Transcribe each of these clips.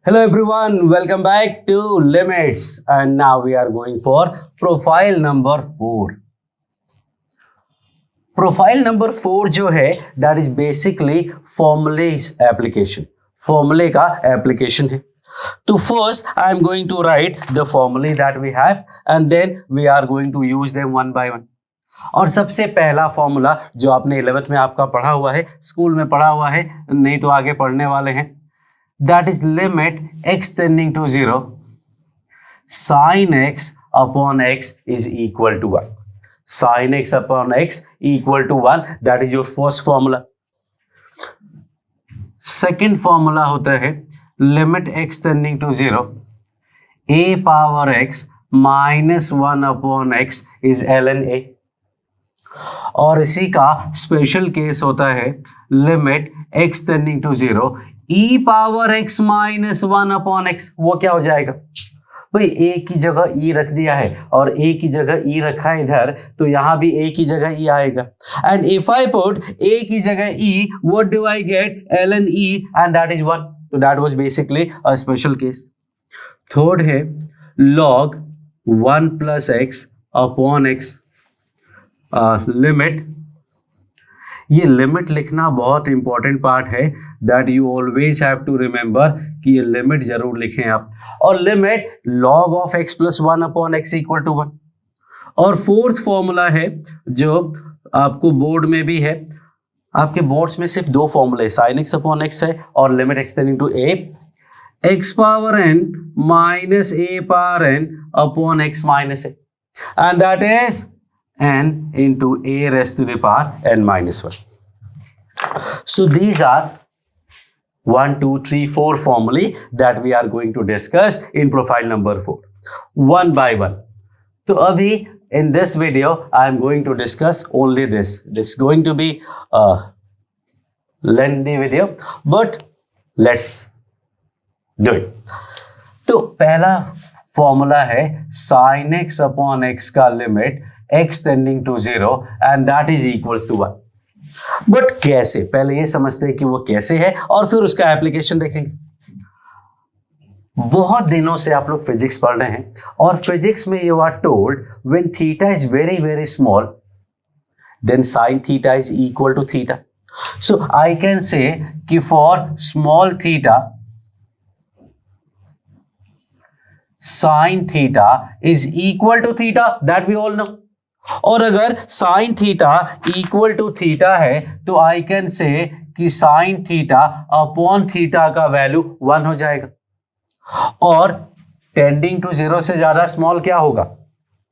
Hello everyone, welcome back to Limits, and now we are going for profile number 4. Profile number 4 जो है that is basically formulas application. Formula का application है. So first I am going to write the formulae that we have and then we are going to use them one by one. और सबसे पहला formula जो आपने 11th में आपका पढ़ा हुआ है, स्कूल में पढ़ा हुआ है, नहीं तो आगे पढ़ने वाले हैं, that is limit x tending to 0 sin x upon x is equal to 1. Sin x upon x equal to 1, that is your first formula. Second formula होता है limit x tending to 0 a power x minus 1 upon x is ln a. और इसी का special case होता है limit x tending to 0 e power x minus 1 upon x. वो क्या हो जाएगा भाई, a की जगह e रख दिया है और a की जगह e रखा है इधर, तो यहां भी a की जगह e आएगा. And if I put a की जगह e, what do I get? ln e and that is 1. तो that was basically a special case. Third है log 1 plus x upon x limit. ये लिमिट लिखना बहुत इंपॉर्टेंट पार्ट है, that you always have to remember कि ये limit जरूर लिखें आप. और limit log of x plus 1 upon x equal to 1. और फोर्थ फॉर्मूला है जो आपको बोर्ड में भी है, आपके बोर्ड्स में सिर्फ दो फॉर्मूले sin x अपॉन x है और limit x tending to a x power n minus a power n upon x minus a, and that is n into a raised to the power n minus 1. So these are 1, 2, 3, 4 formulae that we are going to discuss in profile number 4, one by one. So abhi in this video I am going to discuss only this. This is going to be a lengthy video, but let's do it. तो पहला formula है sin x upon x का limit x tending to 0 and that is equals to 1. But कैसे, पहले ये समझते हैं कि वो कैसे है और फिर उसका एप्लीकेशन देखेंगे. बहुत दिनों से आप लोग फिजिक्स पढ़ रहे हैं और फिजिक्स में you are told when theta is very very small then sin theta is equal to theta. So I can say कि for small theta sin theta is equal to theta, that we all know. और अगर sin theta equal to theta है तो I can say कि sin theta upon theta का value 1 हो जाएगा. और टेंडिंग टू 0 से ज्यादा स्मॉल क्या होगा?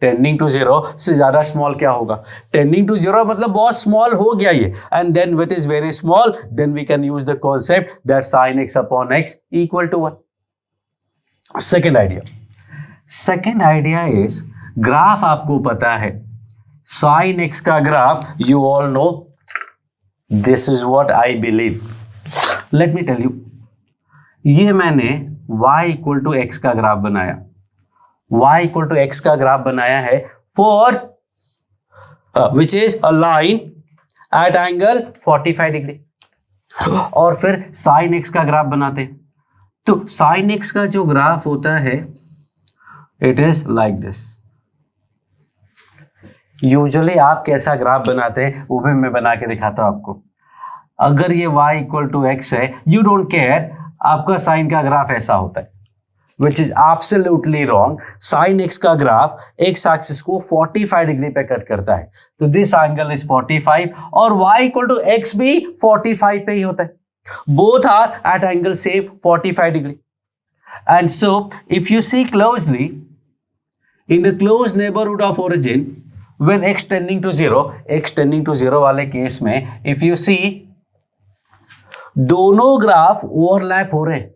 टेंडिंग टू 0 से ज्यादा स्मॉल क्या होगा? टेंडिंग टू 0 मतलब बहुत स्मॉल हो गया ये, and then which is very small, then we can use the concept that sin x upon x equal to 1. Second idea is graph. आपको पता है sin x का graph, you all know, this is what I believe. Let me tell you, ये मैंने y equal to x का graph बनाया. y equal to x का graph बनाया है for which is a line eight angle 45 degree. और फिर sin x का ग्राफ बनाते हैं. तो sin x का जो ग्राफ होता है it is like this. Usually आप कैसा ग्राफ बनाते हैं वो भी मैं बना के दिखाता हूं आपको. अगर ये y इक्वल टू x है, यू डोंट केयर, आपका साइन का ग्राफ ऐसा होता है, which is absolutely wrong. Sine x का ग्राफ एक्स एक्सिस को 45 डिग्री पे कट करता है, तो दिस एंगल इज 45 और y इक्वल टू x भी 45 पे ही होता है. Both are at angle same 45 degree. And so if you see closely in the close neighborhood of origin when x tending to 0 वाले केस में if you see दोनों graph overlap हो रहे हैं.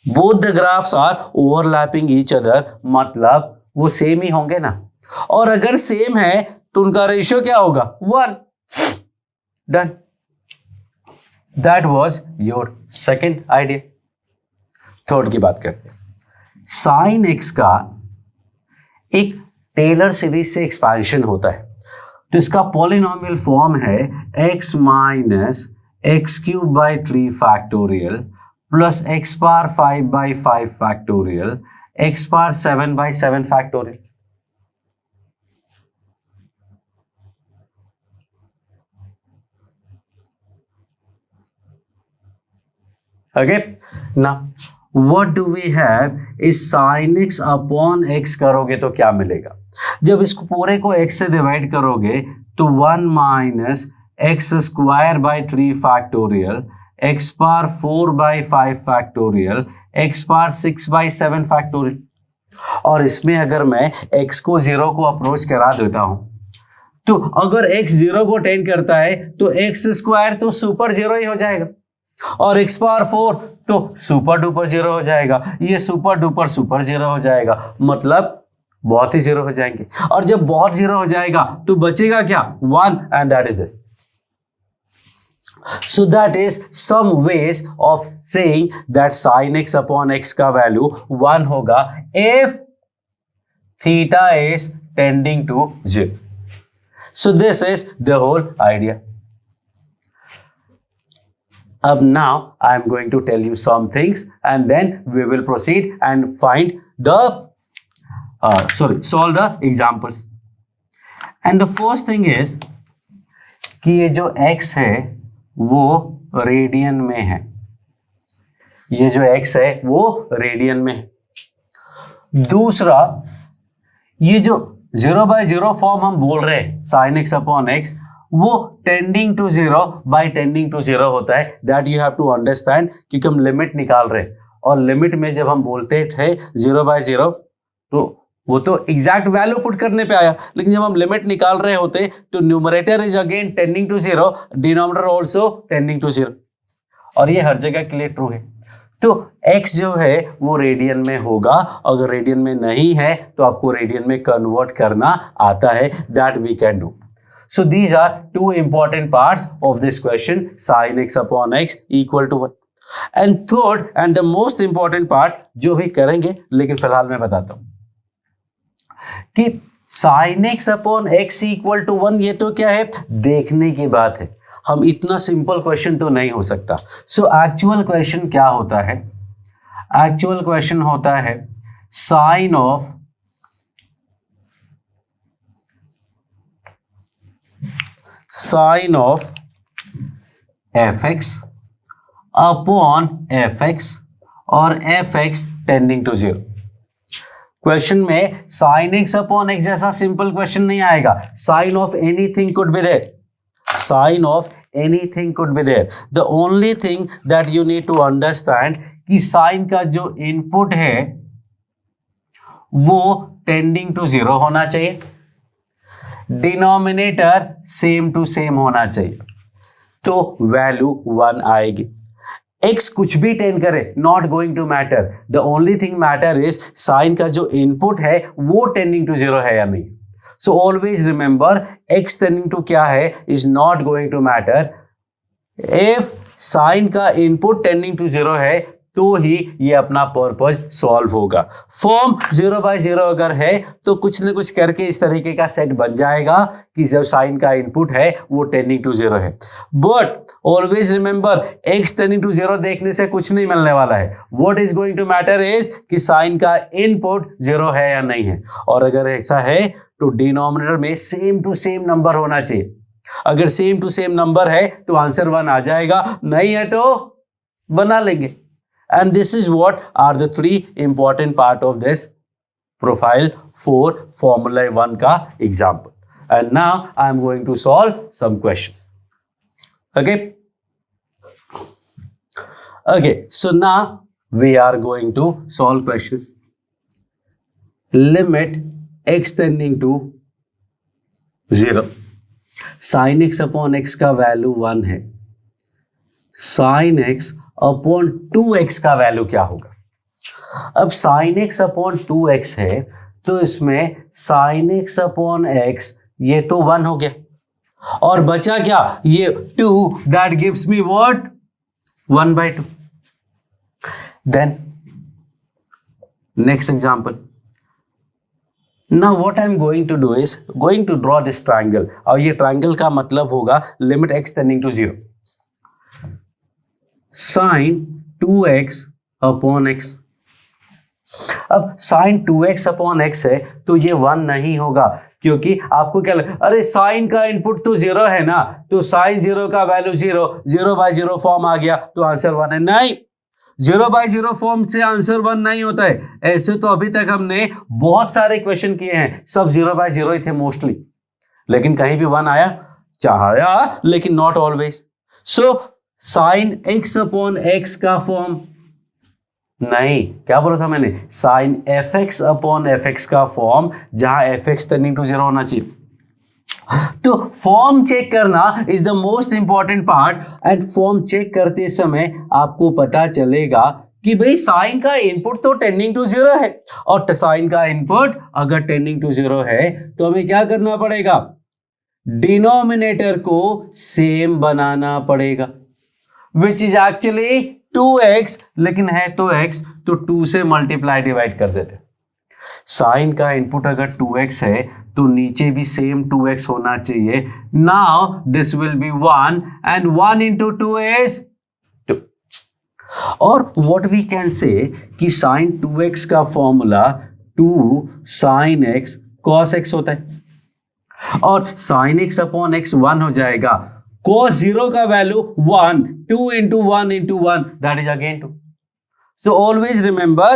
Both the graphs are overlapping each other, मतलब वो same ही होंगे ना. और अगर सेम है तो उनका रेशियो क्या होगा? 1. Done. That was your second idea. Third की बात करते हैं. sin x का एक टेलर सीरीज से एक्सपेंशन होता है, तो इसका पॉलिनोमियल फॉर्म है x minus x³ by 3 factorial plus x power 5 by 5 factorial, x power 7 by 7 factorial. Okay, now what do we have is sin x upon x करोगे तो क्या मिलेगा? जब इसको पूरे को x से डिवाइड करोगे तो 1 minus x square by 3 factorial, x power 4 by 5 factorial, x power 6 by 7 factorial. और इसमें अगर मैं x को 0 को अप्रोच करा देता हूं तो अगर x 0 को टेंड करता है तो x स्क्वायर तो सुपर 0 ही हो जाएगा और x पावर 4 तो सुपर डुपर 0 हो जाएगा. ये सुपर डुपर सुपर 0 हो जाएगा, मतलब बहुत ही 0 हो जाएंगे. और जब बहुत 0 हो जाएगा तो बचेगा क्या? 1, and that is this. So that is some ways of saying that sin x upon x का वैल्यू 1 होगा if theta is tending to 0. So this is the whole idea. Now I am going to tell you some things and then we will proceed and find the solve the examples. And the first thing is कि ये जो x है वो radian में है. ये जो x है वो रेडियन में है. दूसरा, ये जो 0/0 फॉर्म हम बोल रहे हैं sin x upon x वो tending to 0 by tending to 0 होता है. That you have to understand क्योंकि हम लिमिट निकाल रहे हैं और लिमिट में जब हम बोलते थे 0/0 तो वो तो एग्जैक्ट वैल्यू पुट करने पे आया, लेकिन जब हम लिमिट निकाल रहे होते तो numerator is again tending to 0, denominator also tending to 0. और ये हर जगह के लिए ट्रू है. तो x जो है वो रेडियन में होगा. अगर रेडियन में नहीं है तो आपको रेडियन में कन्वर्ट करना आता है. That we can do. So these are two important parts of this question, sin x upon x equal to 1. And third and the most important part जो भी करेंगे, लेकिन फिलहाल मैं बताता हूं कि sin x upon x equal to 1 ये तो क्या है, देखने की बात है. हम इतना सिंपल क्वेश्चन तो नहीं हो सकता. सो एक्चुअल क्वेश्चन क्या होता है? एक्चुअल क्वेश्चन होता है sine of fx upon fx और fx टेंडिंग टू 0. क्वेश्चन में sin x अपॉन x जैसा सिंपल क्वेश्चन नहीं आएगा. Sine of anything could be there. Sign of anything could be there. The only thing that you need to understand कि sine का जो input है वो tending to 0 होना चाहिए, डिनोमिनेटर सेम टू सेम होना चाहिए, तो वैल्यू 1 आएगी. x कुछ भी टेंड करे, not going to matter. The only thing matter is sine का जो इनपुट है वो टेंडिंग टू 0 है या नहीं. So always remember x tending to क्या है is not going to matter. If sin का input tending to 0 है तो ही ये अपना पर्पज सॉल्व होगा. फॉर्म 0/0 अगर है तो कुछ न कुछ करके इस तरीके का सेट बन जाएगा कि जब साइन का इनपुट है वो टेंडिंग टू 0 है. But always remember x tending to 0 देखने से कुछ नहीं मिलने वाला है. What is going to matter is कि साइन का इनपुट 0 है या नहीं है. और अगर ऐसा है तो डिनोमिनेटर में सेम टू सेम नंबर होना चाहिए. अगर सेम टू सेम नंबर है तो आंसर 1 आ जाएगा, नहीं है तो बना लेंगे. And this is what are the 3 important part of this profile for Formula 1 का example. And now I am going to solve some questions. Okay. Okay. So now we are going to solve questions. Limit x tending to 0. Sin x upon x का value 1 है. Sin x upon 2x का value क्या होगा? अब sin x upon 2x है तो इसमें sin x upon x ये तो 1 हो गया और बचा क्या? ये 2. That gives me what? 1/2. Then next example. Now what I am going to do is going to draw this triangle. और ये ट्राइंगल का मतलब होगा limit x tending to 0. Sin 2x upon x। अब साइन 2x अपॉन x है तो ये 1 नहीं होगा, क्योंकि आपको क्या लगा, अरे साइन का इनपुट तो 0 है ना, तो साइन 0 का वैल्यू 0, 0/0 फॉर्म आ गया तो आंसर 1 है। नहीं, 0/0 फॉर्म से आंसर 1 नहीं होता है। ऐसे तो अभी तक हमने बहुत सारे क्वेश्चन किए हैं, सब 0/0 ही थे मोस्टली, लेकिन कहीं भी 1 आया, चाहा, लेकिन not always. So sine x upon x का फॉर्म नहीं, क्या बोला था मैंने, साइन fx अपॉन fx का फॉर्म, जहां fx टेंडिंग टू 0 होना चाहिए। तो फॉर्म चेक करना is the most important part, and form check करते समय आपको पता चलेगा कि भाई साइन का इनपुट तो टेंडिंग टू 0 है, और साइन का इनपुट अगर टेंडिंग टू 0 है तो हमें क्या करना पड़ेगा, डिनोमिनेटर को सेम बनाना पड़ेगा, विच इज एक्चुअली 2x, लेकिन है तो x, तो 2 से मल्टीप्लाई डिवाइड कर देते। साइन का इनपुट अगर 2x है तो नीचे भी सेम 2x होना चाहिए। Now this will B 1 and 1 into 2 is 2। और व्हाट वी कैन से कि साइन 2x का formula 2 sine x cos x होता है, और साइन x अपॉन x 1 हो जाएगा, cos 0 का value 1, 2 into 1 into 1 that is again 2। so always remember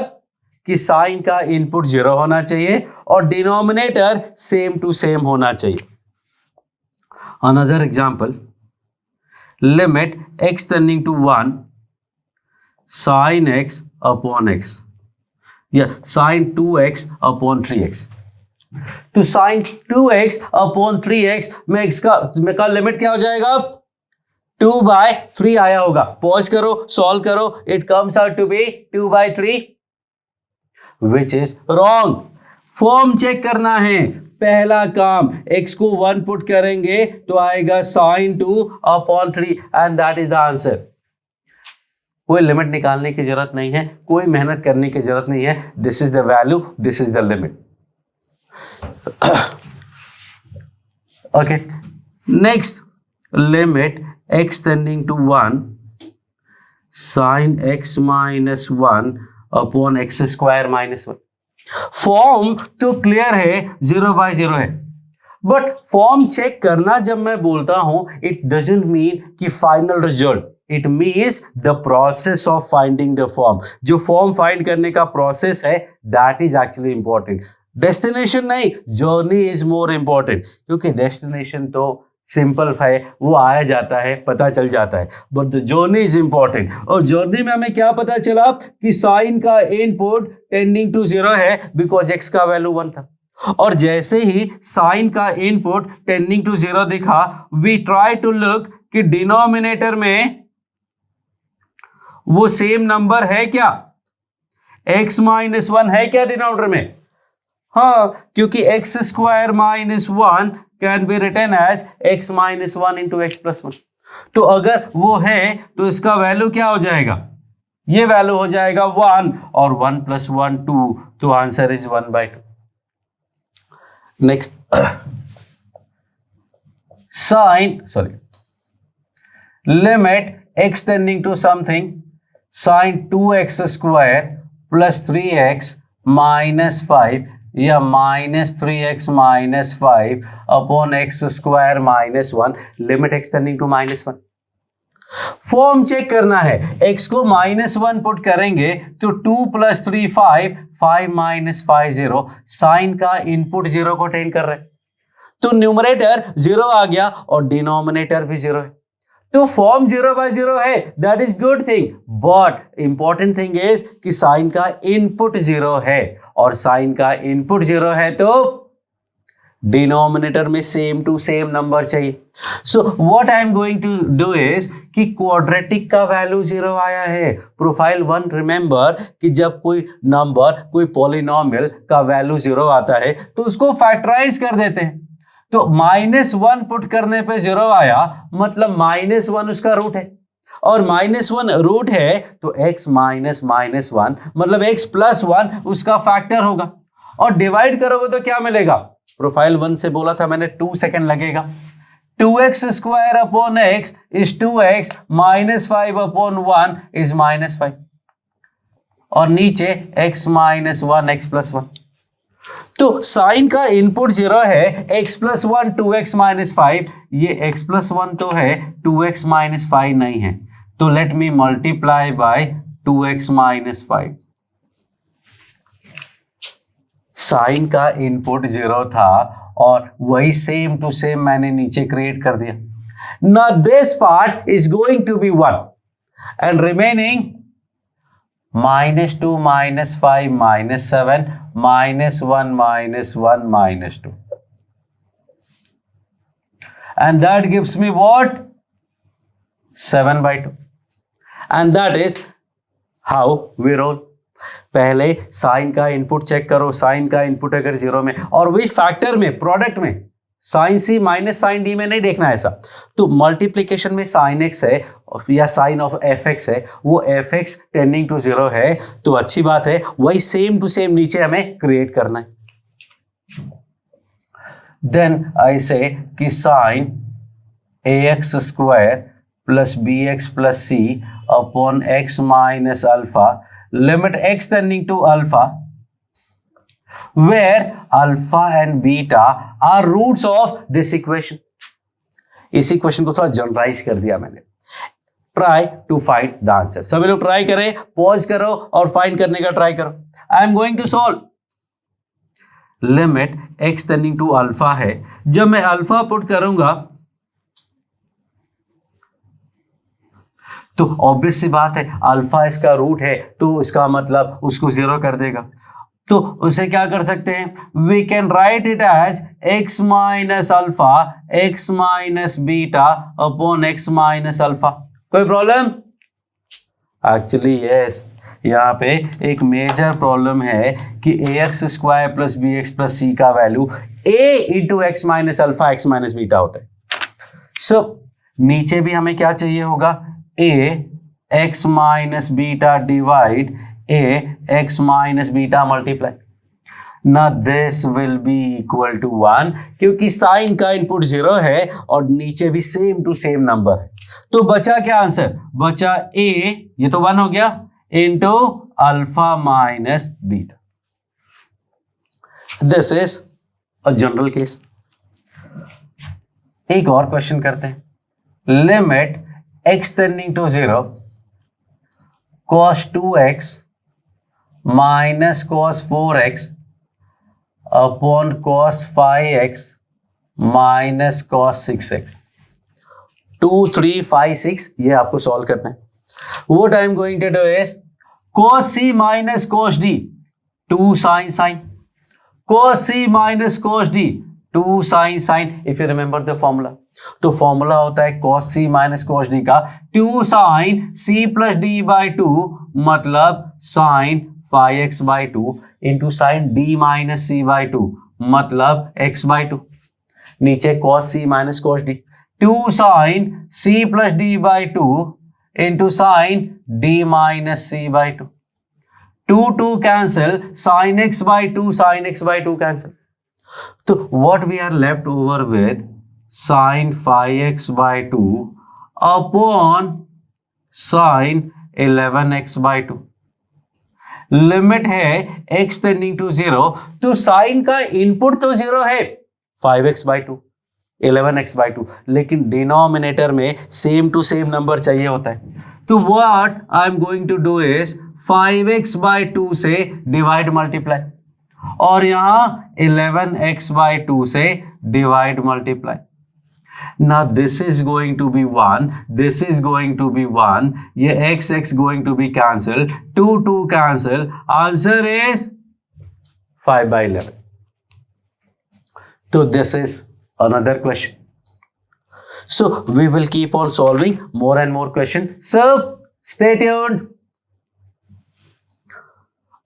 कि साइन का इनपुट 0 होना चाहिए और डिनोमिनेटर सेम टू सेम होना चाहिए। Another example, limit x tending to 1 sine x upon x, या साइन 2x अपॉन 3x। तो साइन 2x अपॉन 3x में x का लिमिट क्या हो जाएगा, 2/3 आया होगा। पॉज करो, सॉल्व करो, it comes out to be 2/3, which is wrong. Form check करना है, पहला काम, x को 1 पुट करेंगे तो आएगा sine 2 upon 3 and that is the answer. कोई लिमिट निकालने की जरूरत नहीं है, कोई मेहनत करने की जरूरत नहीं है, this is the value, this is the limit. okay, next, limit x tending to 1 sin x minus 1 upon x square minus 1। Form तो क्लियर है, 0/0 है, बट फॉर्म चेक करना जब मैं बोलता हूं, इट डजंट मीन कि final result, it means the process of finding the form. जो फॉर्म फाइंड करने का प्रोसेस है, that is actually important. Destination नहीं, जर्नी इज मोर इंपॉर्टेंट, क्योंकि डेस्टिनेशन तो सिंपल है, वो आया जाता है, पता चल जाता है, but the journey is important. और जर्नी में हमें क्या पता चला कि साइन का इनपुट टेंडिंग टू 0 है, बिकॉज x का वैल्यू 1 था, और जैसे ही साइन का इनपुट टेंडिंग टू 0 दिखा, वी ट्राई टू लुक कि डिनोमिनेटर में वो सेम नंबर है क्या, x माइनस 1 है क्या डिनोमिनेटर में। हाँ, क्योंकि x square minus 1 can be written as x minus 1 into x plus 1। तो अगर वो है तो इसका वैल्यू क्या हो जाएगा, ये वैल्यू हो जाएगा 1, और 1 प्लस 1 2, तो answer is 1/2। Next, limit x tending to something sine 2x square plus 3x minus 5 या minus 3x minus 5 upon x square minus 1, limit x tending to -1। Form check करना है, x को -1 पुट करेंगे तो 2 + 3 5, 5 - 5 0, साइन का input 0 को tend कर रहे हैं, तो न्यूमरेटर 0 आ गया और डिनोमिनेटर भी 0 है, तो फॉर्म 0/0 है, that is good thing. But important thing is कि साइन का इनपुट 0 है, और साइन का इनपुट 0 है तो डिनोमिनेटर में सेम टू सेम नंबर चाहिए। So what I am going to do is कि क्वाड्रेटिक का वैल्यू 0 आया है, प्रोफाइल 1 रिमेंबर कि जब कोई नंबर, कोई पॉलिनोमियल का वैल्यू 0 आता है तो उसको फैक्टराइज कर देते हैं, तो -1 पुट करने पे 0 आया, मतलब -1 उसका रूट है, और -1 रूट है तो x माइनस -1 मतलब x प्लस 1 उसका फैक्टर होगा, और डिवाइड करोगे तो क्या मिलेगा, प्रोफाइल 1 से बोला था मैंने 2 सेकेंड लगेगा, 2x square upon x is 2x, minus 5 upon 1 is minus 5, और नीचे x minus 1 x plus 1। तो साइन का इनपुट 0 है, x plus 1 2x minus 5, ये x plus 1 तो है, 2x minus 5 नहीं है, तो let me multiply by 2x minus 5। Sine का इनपुट 0 था और वही सेम टू सेम मैंने नीचे क्रिएट कर दिया। Now this part is going to be 1 and remaining -2 -5 -7 -1 -1 -2, and that gives me what? 7/2, and that is how we roll। पहले sign का इनपुट चेक करो, साइन का इनपुट अगर 0 में, और वही फैक्टर में, प्रोडक्ट में साइन सी माइनस साइन डी में नहीं देखना है ऐसा, तो मल्टीप्लीकेशन में साइन एक्स है या साइन ऑफ एफ एक्स है, वो एफ एक्स टेंडिंग टू 0 है, तो अच्छी बात है, वही सेम टू सेम नीचे हमें क्रिएट करना है। देन आई से कि sine a x square plus b x plus c upon x minus alpha, limit x tending to alpha, where alpha and beta are roots of this equation। इस equation को थोड़ा generalise कर दिया मैंने। Try to find the answer. सभी लोग try करें, pause करो और फाइंड करने का ट्राई करो। I am going to solve. Limit x tending to alpha है, जब मैं अल्फा पुट करूंगा तो ऑब्वियस सी बात है, अल्फा इसका रूट है तो इसका मतलब उसको 0 कर देगा, तो उसे क्या कर सकते हैं, we can write it as x minus alpha x minus beta upon x minus alpha. कोई प्रॉब्लम? एक्चुअली यस, यहाँ पे एक मेजर प्रॉब्लम है कि ax square plus b x plus c का value a into x minus alpha x minus beta होता है। सो नीचे भी हमें क्या चाहिए होगा, a x minus beta divide a x minus beta multiply. ना this will be equal to 1, क्योंकि साइन का इनपुट 0 है और नीचे भी सेम टू सेम नंबर है, तो बचा क्या आंसर, बचा a, ये तो 1 हो गया, into alpha minus beta. This is a general case. एक और क्वेश्चन करते हैं। Limit x tending to 0 cos 2x minus cos 4x upon cos 5x minus cos 6x। 2, 3, 5, 6 ये आपको सॉल्व करना है। What I am going to do is cos c minus cos d, 2 sin sin, cos c minus cos d, 2 sin sin। if you remember the formula, तो formula होता है cos c minus cos d का 2 sin c plus d by 2, मतलब sin 5x by 2 into sine d minus c by 2, मतलब x by 2, नीचे cos c minus cos d, 2 sin c plus d by 2 into sine d minus c by 2, 2 cancel, sin x by 2 sin x by 2 cancel, तो what we are left over with sin 5x by 2 upon sin 11x by 2। Limit है x tending to 0, तो sign का input तो 0 है, 5x by 2 11x by 2, लेकिन denominator में same to same number चाहिए होता है, तो what I am going to do is 5x by 2 से डिवाइड मल्टीप्लाई, और यहां 11x by 2 से divide multiply. Now this is going to be 1, this is going to be 1, ये x going to be cancelled, 2 cancel, answer is 5/11। So this is another question। So we will keep on solving more and more question, so stay tuned।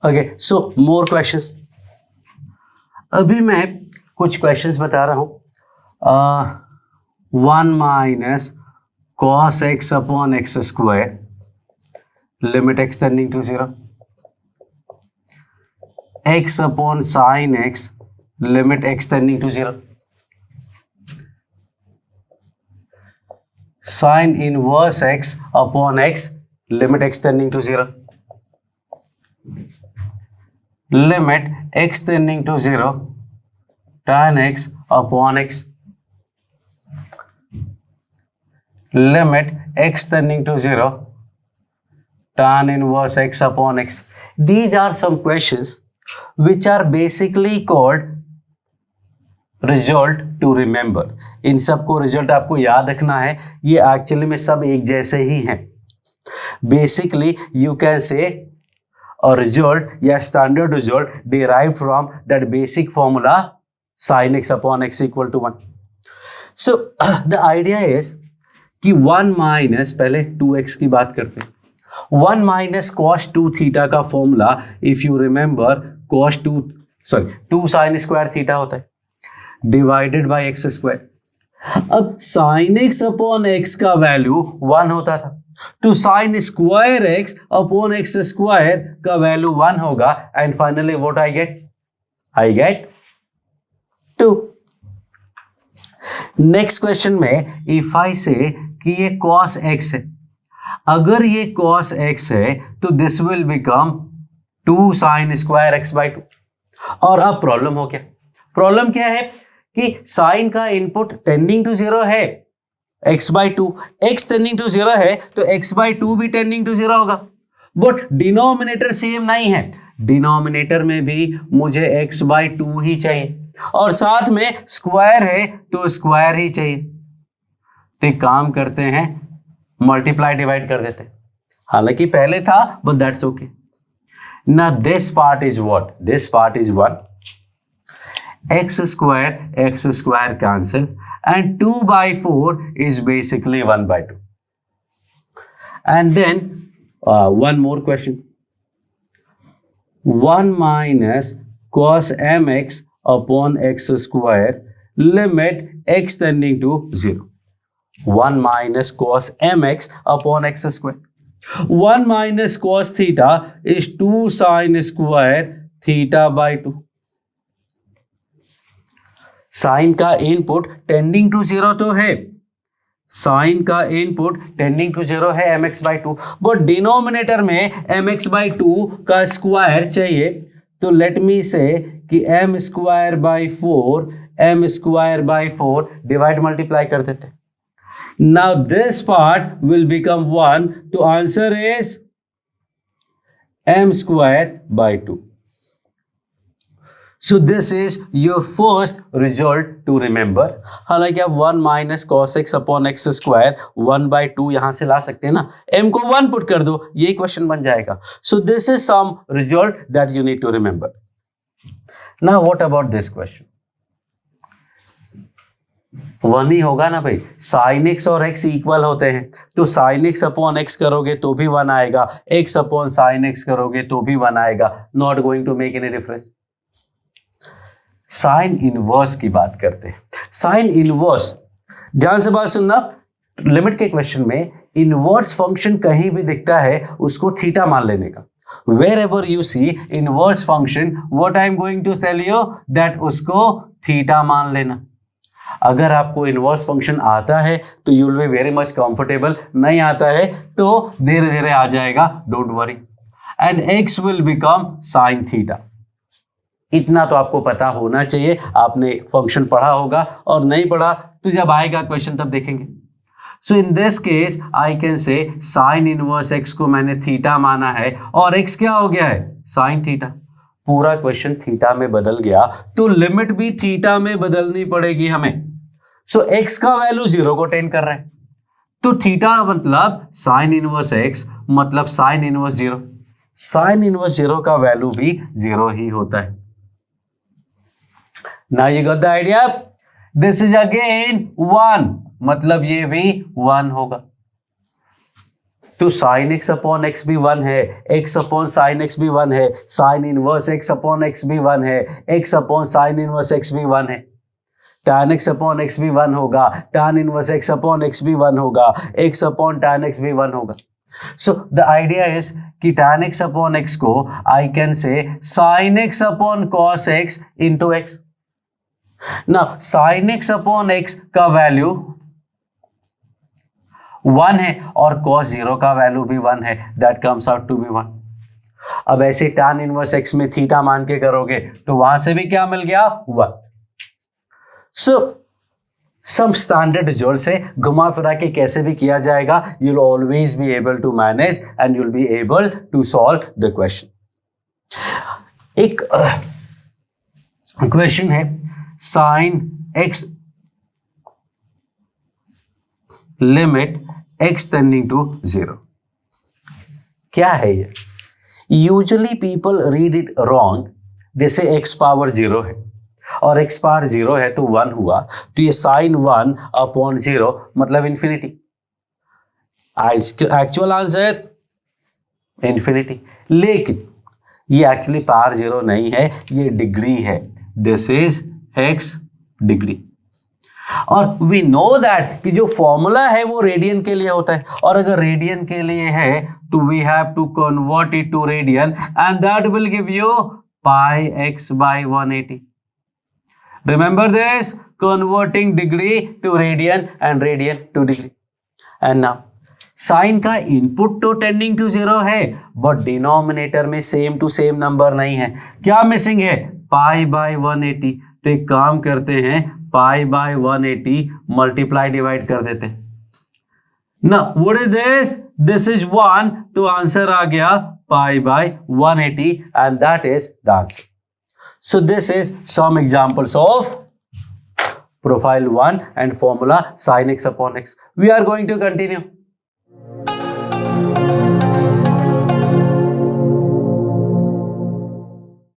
Okay, so more questions। अभी मैं कुछ questions बता रहा हूं। 1 minus cos x upon x square, limit x tending to 0, x upon sin x, limit x tending to 0, sine inverse x upon x, limit x tending to 0, limit x tending to 0 tan x upon x, limit x tending to 0 tan inverse x upon x. These are some questions which are basically called result to remember. इन सबको result आपको याद रखना है, ये actually में सब एक जैसे ही हैं. Basically you can say a result या standard result derived from that basic formula sin x upon x equal to 1. So the idea is कि 1 माइनस, पहले 2x की बात करते हैं, 1 माइनस cos 2 थीटा का formula if you remember cos 2 sin square theta होता है डिवाइडेड बाय x स्क्वायर. अब sin x अपॉन x का वैल्यू 1 होता था, तो sin square x upon x square का वैल्यू 1 होगा, and finally what I get 2. Next question में इफ आई से कि ये cos x है, अगर ये cos x है तो this will become 2 sin square x by 2. और अब प्रॉब्लम हो गया, प्रॉब्लम क्या है कि साइन का इनपुट टेंडिंग टू 0 है x by 2, x tending to 0 है तो x बाई 2 भी टेंडिंग टू 0 होगा, बट डिनोमिनेटर सेम नहीं है. डिनोमिनेटर में भी मुझे x बाई 2 ही चाहिए और साथ में स्क्वायर है तो स्क्वायर ही चाहिए. तो एक काम करते हैं, मल्टीप्लाई डिवाइड कर देते हैं, हालांकि पहले था बट दैट्स ओके. ना this part is what, this part is 1, x square cancel, and 2 by 4 is basically 1 by 2. And then one more question, 1 minus cos mx upon x square, limit x tending to 0. 1 minus cos mx upon x square. 1 minus cos theta is 2 sin square theta by 2. Sign का input tending to 0 तो है, sign का input tending to 0 है mx by 2, but denominator में mx by 2 का square चाहिए. तो let मी से कि m square by 4 divide multiply कर देते. Now this part will become 1, तो answer is m square by 2. So this is your first result to remember. हालांकि आप 1 minus cos x upon x square 1 by 2 यहां से ला सकते हैं ना, m को 1 पुट कर दो, ये क्वेश्चन बन जाएगा. So this is some result that you need to remember. Now what about this question? 1 ही होगा ना भाई, साइन एक्स और एक्स इक्वल होते हैं, तो साइन एक्स अपॉन एक्स करोगे तो भी 1 आएगा, एक्स अपॉन साइन एक्स करोगे तो भी 1 आएगा. Not going to make any difference. Sine inverse की बात करते हैं. साइन इनवर्स, ध्यान से बात सुनना, लिमिट के क्वेश्चन में इनवर्स फंक्शन कहीं भी दिखता है उसको थीटा मान लेने का. wherever you see inverse function, what I am going to tell you that उसको थीटा मान लेना. अगर आपको इनवर्स फंक्शन आता है तो you will be very much comfortable, नहीं आता है तो धीरे धीरे आ जाएगा, don't worry. And x will become sine theta. इतना तो आपको पता होना चाहिए, आपने फंक्शन पढ़ा होगा, और नहीं पढ़ा तो जब आएगा क्वेश्चन तब देखेंगे. So in this case I can say sine inverse x को मैंने थीटा माना है और एक्स क्या हो गया है, साइन थीटा. पूरा क्वेश्चन थीटा में बदल गया तो लिमिट भी थीटा में बदलनी पड़ेगी हमें. सो एक्स का वैल्यू 0 को टेंड कर रहा है, तो थीटा मतलब साइन इनवर्स एक्स मतलब साइन इनवर्स 0. साइन इनवर्स 0 का वैल्यू भी 0 ही होता है. Now you got the idea? This is again 1, मतलब ये भी 1 होगा. तो साइन एक्स अपॉन एक्स भी 1 है, एक्स अपॉन साइन एक्स भी 1 है, sign inverse x upon x भी 1 है, x upon sine inverse x भी 1 है, टैन एक्स अपॉन एक्स भी 1 होगा, tan inverse x upon x भी 1 होगा, एक्स अपॉन टैन एक्स भी 1 होगा. So the idea is कि tan x upon x को I can say sin x upon cos x into x. Now sin x upon x का value 1 है और cos 0 का वैल्यू भी 1 है, that comes out to be 1। अब ऐसे tan इनवर्स x में थीटा मान के करोगे तो वहां से भी क्या मिल गया 1। सो सम स्टैंडर्ड रिजल्ट से घुमा फिरा के कैसे भी किया जाएगा, you will always be able to manage and you will be able to solve the question. एक क्वेश्चन है sin x limit x tending to 0। क्या है ये? Usually people read it wrong, जैसे x पावर 0 है और x पावर 0 है तो 1 हुआ, तो ये sin 1 अपॉन 0 मतलब इंफिनिटी। एक्चुअल आंसर इंफिनिटी, लेकिन ये एक्चुअली पावर 0 नहीं है, ये डिग्री है। This is x degree. और वी नो दैट कि जो फॉर्मूला है वो रेडियन के लिए होता है, और अगर रेडियन के लिए है तो we have to convert it to radian and that will give you pi x by 180। Remember this, converting degree to radian and radian to degree. And now sine का इनपुट तो टेंडिंग टू 0 है, but denominator में same to same number नहीं है। क्या missing है? Pi by 180। तो एक काम करते हैं, पाई बाय 180 मल्टीप्लाई डिवाइड कर देते हैं ना। What is this? This is 1, तो आंसर आ गया पाई by 180 and that is the answer. So this is some examples of profile 1 and formula sin x upon x. We are going to continue.